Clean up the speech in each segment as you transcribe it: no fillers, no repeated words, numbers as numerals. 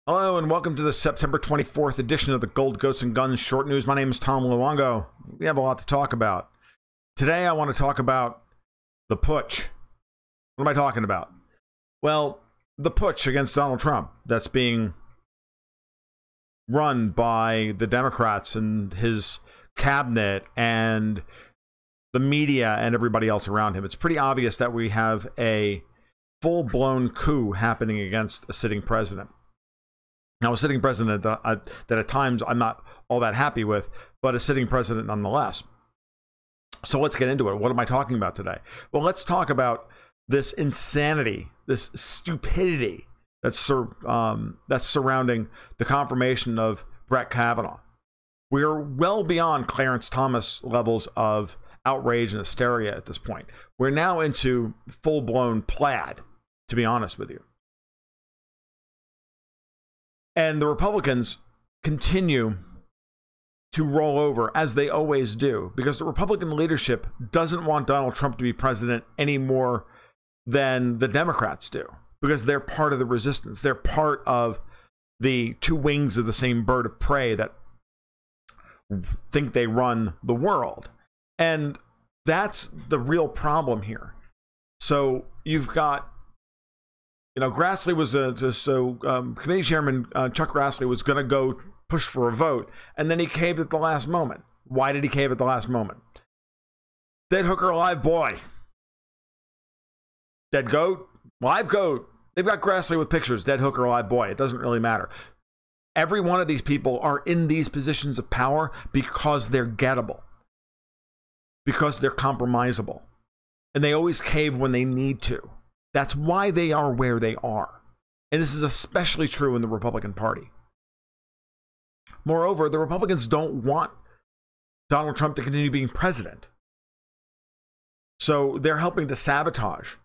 Hello and welcome to the September 24th edition of the Gold, Goats, and Guns Short News. My name is Tom Luongo. We have a lot to talk about. Today I want to talk about the putsch. What am I talking about? Well, the putsch against Donald Trump that's being run by the Democrats and his cabinet and the media and everybody else around him. It's pretty obvious that we have a full-blown coup happening against a sitting president. Now, a sitting president that at times I'm not all that happy with, but a sitting president nonetheless. So let's get into it. What am I talking about today? Well, let's talk about this insanity, this stupidity that's surrounding the confirmation of Brett Kavanaugh. We are well beyond Clarence Thomas levels of outrage and hysteria at this point. We're now into full-blown plaid, to be honest with you. And the Republicans continue to roll over, as they always do, because the Republican leadership doesn't want Donald Trump to be president any more than the Democrats do, because they're part of the resistance. They're part of the two wings of the same bird of prey that think they run the world. And that's the real problem here. So you've got, Grassley was committee chairman Chuck Grassley was going to go push for a vote, and then he caved at the last moment. Why did he cave at the last moment? Dead hooker, alive boy. Dead goat, live goat. They've got Grassley with pictures. Dead hooker, alive boy. It doesn't really matter. Every one of these people are in these positions of power because they're gettable, because they're compromisable, and they always cave when they need to. That's why they are where they are. And this is especially true in the Republican Party. Moreover, the Republicans don't want Donald Trump to continue being president. So they're helping to sabotage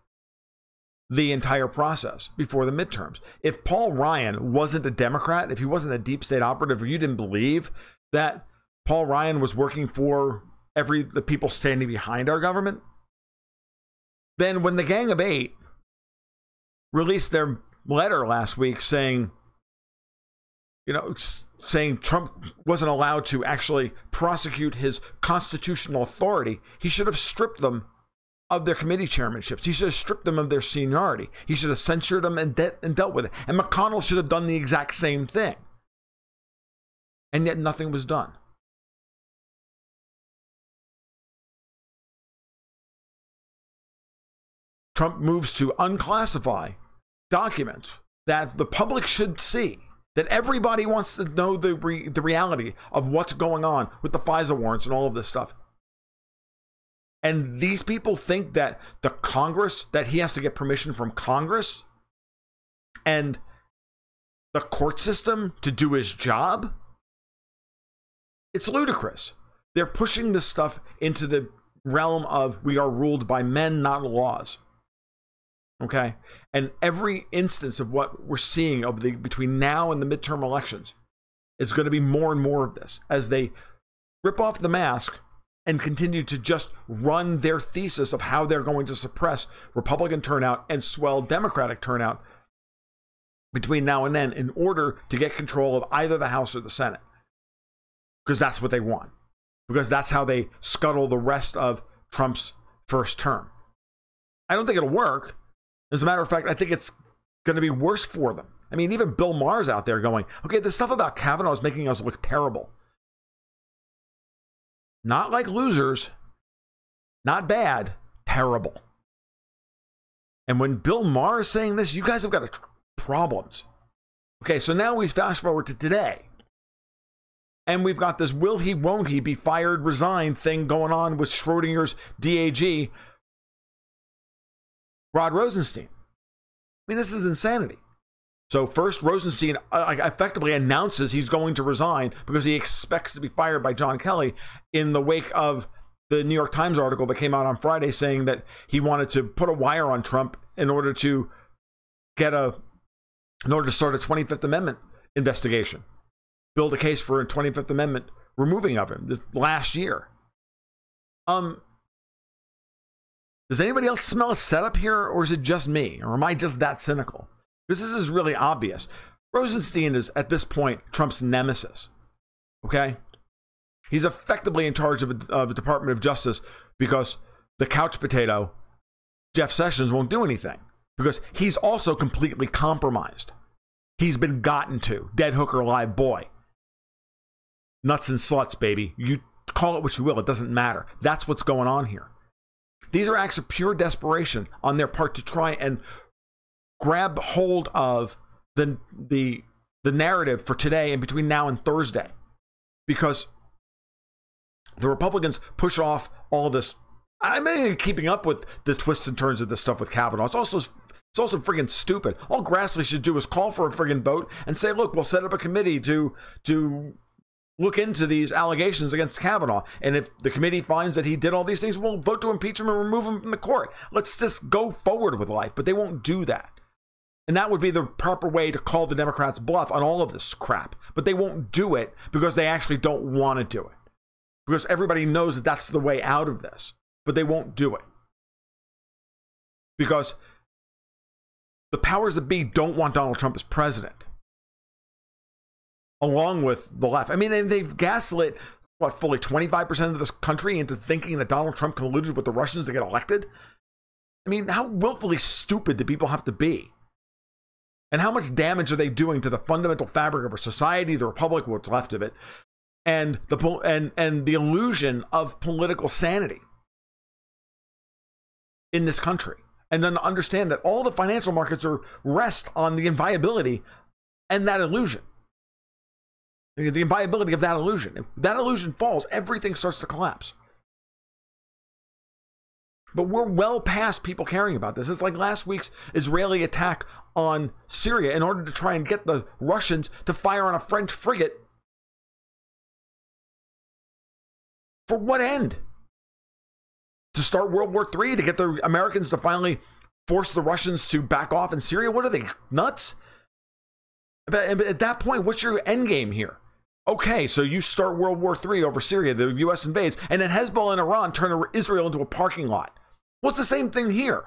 the entire process before the midterms. If Paul Ryan wasn't a Democrat, if he wasn't a deep state operative, or you didn't believe that Paul Ryan was working for the people standing behind our government, then when the Gang of Eight released their letter last week saying Trump wasn't allowed to actually prosecute his constitutional authority, he should have stripped them of their committee chairmanships. He should have stripped them of their seniority. He should have censured them and dealt with it. And McConnell should have done the exact same thing. And yet nothing was done. Trump moves to unclassify documents that the public should see, that everybody wants to know the reality of what's going on with the FISA warrants and all of this stuff. And these people think that the Congress, that he has to get permission from Congress and the court system to do his job. It's ludicrous. They're pushing this stuff into the realm of we are ruled by men, not laws. Okay, and every instance of what we're seeing between now and the midterm elections is going to be more and more of this as they rip off the mask and continue to just run their thesis of how they're going to suppress Republican turnout and swell Democratic turnout between now and then in order to get control of either the House or the Senate. Because that's what they want. Because that's how they scuttle the rest of Trump's first term. I don't think it'll work. As a matter of fact, I think it's going to be worse for them. I mean, even Bill Maher's out there going, okay, the stuff about Kavanaugh is making us look terrible. Not like losers, not bad, terrible. And when Bill Maher is saying this, you guys have got problems. Okay, so now we fast forward to today. And we've got this will he, won't he be fired, resign thing going on with Schrodinger's DAG, Rod Rosenstein. I mean, this is insanity. So first, Rosenstein effectively announces he's going to resign because he expects to be fired by John Kelly in the wake of the New York Times article that came out on Friday saying that he wanted to put a wire on Trump in order to start a 25th Amendment investigation, build a case for a 25th Amendment removing of him this last year. Does anybody else smell a setup here, or is it just me? Or am I just that cynical? Because this is really obvious. Rosenstein is, at this point, Trump's nemesis. Okay? He's effectively in charge of the Department of Justice because the couch potato, Jeff Sessions, won't do anything because he's also completely compromised. He's been gotten to. Dead hooker, live boy. Nuts and sluts, baby. You call it what you will. It doesn't matter. That's what's going on here. These are acts of pure desperation on their part to try and grab hold of the narrative for today and between now and Thursday. Because the Republicans push off all this. I'm not even keeping up with the twists and turns of this stuff with Kavanaugh. It's also friggin' stupid. All Grassley should do is call for a friggin' vote and say, look, we'll set up a committee to look into these allegations against Kavanaugh. And if the committee finds that he did all these things, we'll vote to impeach him and remove him from the court. Let's just go forward with life. But they won't do that. And that would be the proper way to call the Democrats' bluff on all of this crap. But they won't do it because they actually don't want to do it. Because everybody knows that that's the way out of this. But they won't do it. Because the powers that be don't want Donald Trump as president. Along with the left. I mean, they've gaslit, fully 25% of this country into thinking that Donald Trump colluded with the Russians to get elected? I mean, how willfully stupid do people have to be? And how much damage are they doing to the fundamental fabric of our society, the republic, what's left of it, and the illusion of political sanity in this country? And then understand that all the financial markets rest on the inviolability and that illusion. The inviolability of that illusion. If that illusion falls, everything starts to collapse. But we're well past people caring about this. It's like last week's Israeli attack on Syria in order to try and get the Russians to fire on a French frigate. For what end? To start World War III? To get the Americans to finally force the Russians to back off in Syria? What are they, nuts? At that point, what's your end game here? Okay, so you start World War III over Syria, the U.S. invades, and then Hezbollah and Iran turn Israel into a parking lot. Well, it's the same thing here.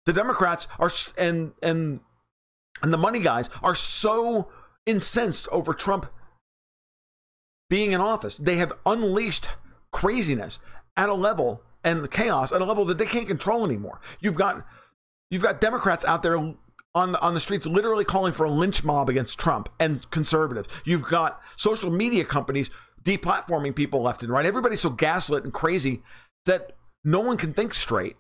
The Democrats are and the money guys are so incensed over Trump being in office. They have unleashed craziness at a level and chaos at a level that they can't control anymore. You've got Democrats out there on the streets literally calling for a lynch mob against Trump and conservatives. You've got social media companies deplatforming people left and right. Everybody's so gaslit and crazy that no one can think straight.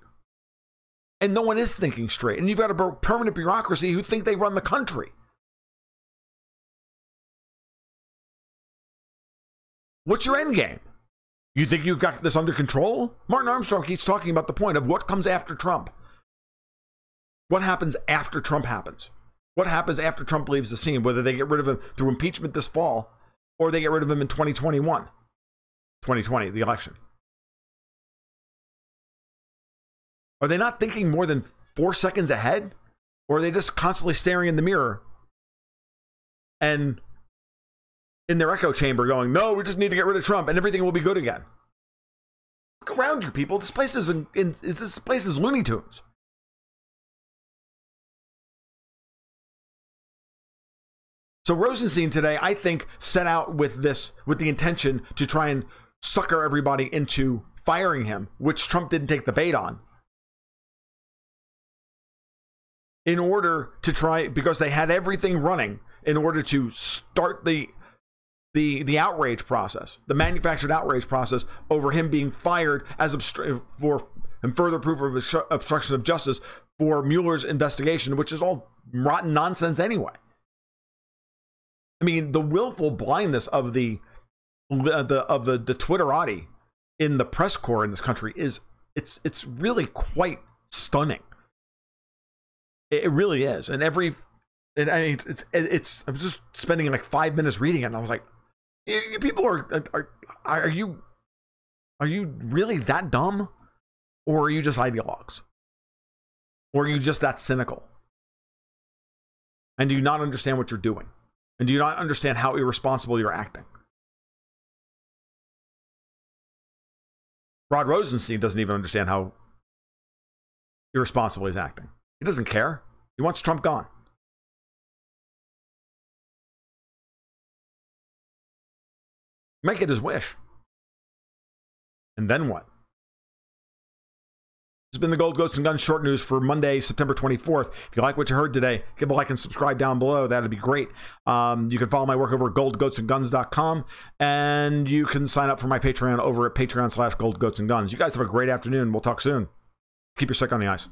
And no one is thinking straight. And you've got a permanent bureaucracy who think they run the country. What's your end game? You think you've got this under control? Martin Armstrong keeps talking about the point of what comes after Trump. What happens after Trump happens? What happens after Trump leaves the scene? Whether they get rid of him through impeachment this fall or they get rid of him in 2020, the election. Are they not thinking more than 4 seconds ahead? Or are they just constantly staring in the mirror and in their echo chamber going, no, we just need to get rid of Trump and everything will be good again? Look around you, people. This place is Looney Tunes. So Rosenstein today, I think, set out with the intention to try and sucker everybody into firing him, which Trump didn't take the bait on. In order to try, because they had everything running in order to start the outrage process, the manufactured outrage process over him being fired as for and further proof of obstruction of justice for Mueller's investigation, which is all rotten nonsense anyway. I mean, the willful blindness of the Twitterati in the press corps in this country it's really quite stunning. It really is. And I was just spending like 5 minutes reading it, and I was like, people are you really that dumb, or are you just ideologues, or are you just that cynical? And do you not understand what you're doing? And do you not understand how irresponsible you're acting? Rod Rosenstein doesn't even understand how irresponsible he's acting. He doesn't care. He wants Trump gone. Make it his wish. And then what? This has been the Gold, Goats, and Guns short news for Monday, September 24th. If you like what you heard today, give a like and subscribe down below. That'd be great. You can follow my work over at goldgoatsandguns.com, and you can sign up for my Patreon over at patreon.com/goldgoatsandguns. You guys have a great afternoon. We'll talk soon. Keep your stick on the ice.